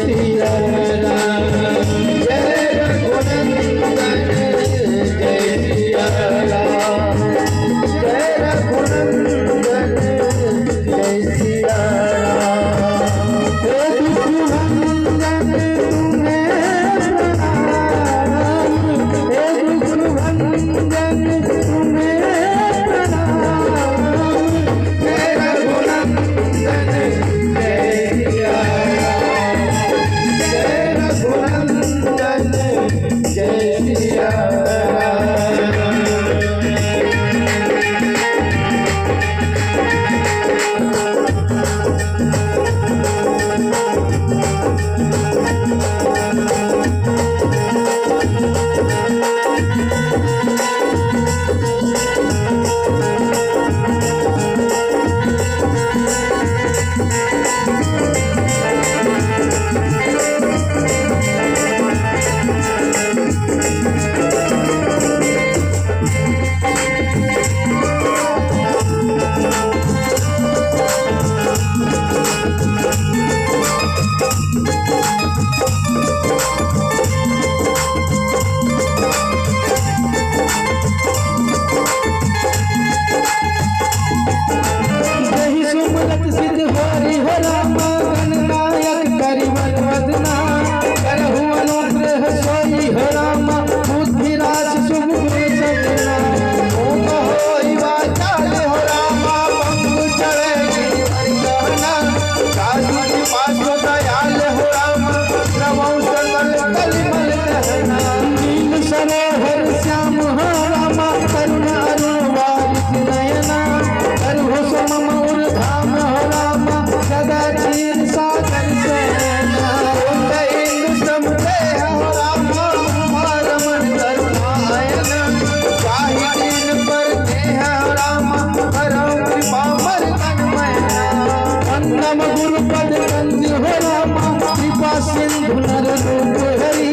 सिया राम, जय रघुनंदन जय सिया राम, जय रघुनंदन जय सिया राम। हे दुखभंजन तुम्हें प्रणाम, हे दुखभंजन तुम्हें प्रणाम, जय रघुनंदन जय सिया राम, जय रघुनंदन जय सिया राम। सिंधु नर रूप हरि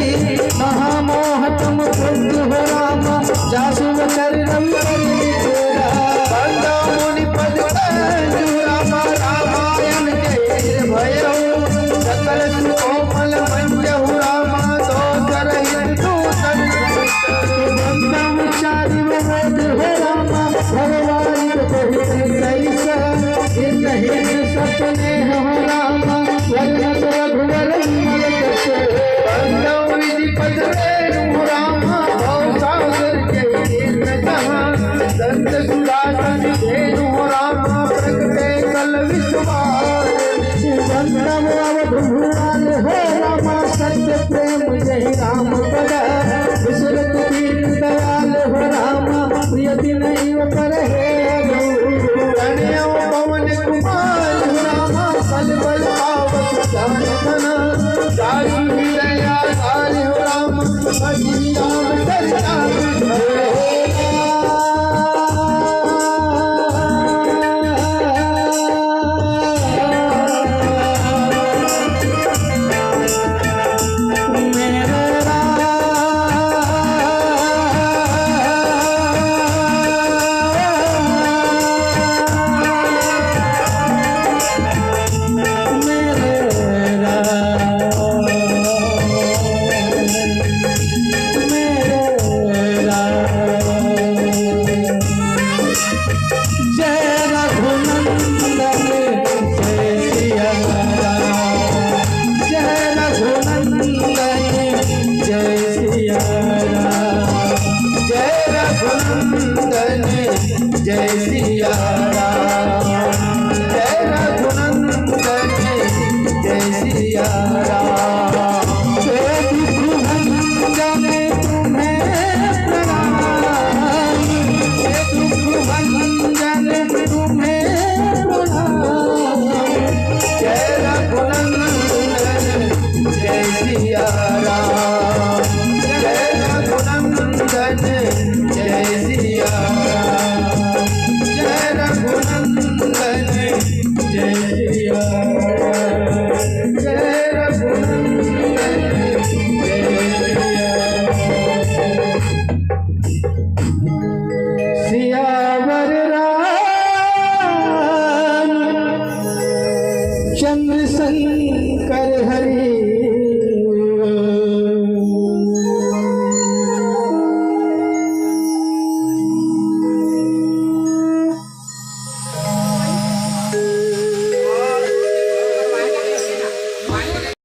महामोह तुम बुद्ध हो राम, जासु चरण मुनि पद राम, रामायण के भयो सकल कोमल मंजहु राम, दोसर हिंदू चारि वेद हो राम, भगवान सपने हो राम, रघुवर पद राम, सागर के दंत सुदासन धेनु राम, प्रगटे कल विश्वास भगवान हो राम, सत्य प्रेम जय राम पद, विश्रुत दीन दयाल हो राम, प्रियति नहीं कर पवन कुमार हो राम, बल बल पावक जान जासु दया सारे हो राम, भजी राम चरिता जय सिया राम, जय रघुनंदन जय सिया राम, जय दुखभंजन तुम्हें प्रणाम, जय दुखभंजन तुम्हें प्रणाम, जय रघुनंदन जय सिया राम, जय रघुनंदन जय सिया राम, जय रघुनंदन जय सिया।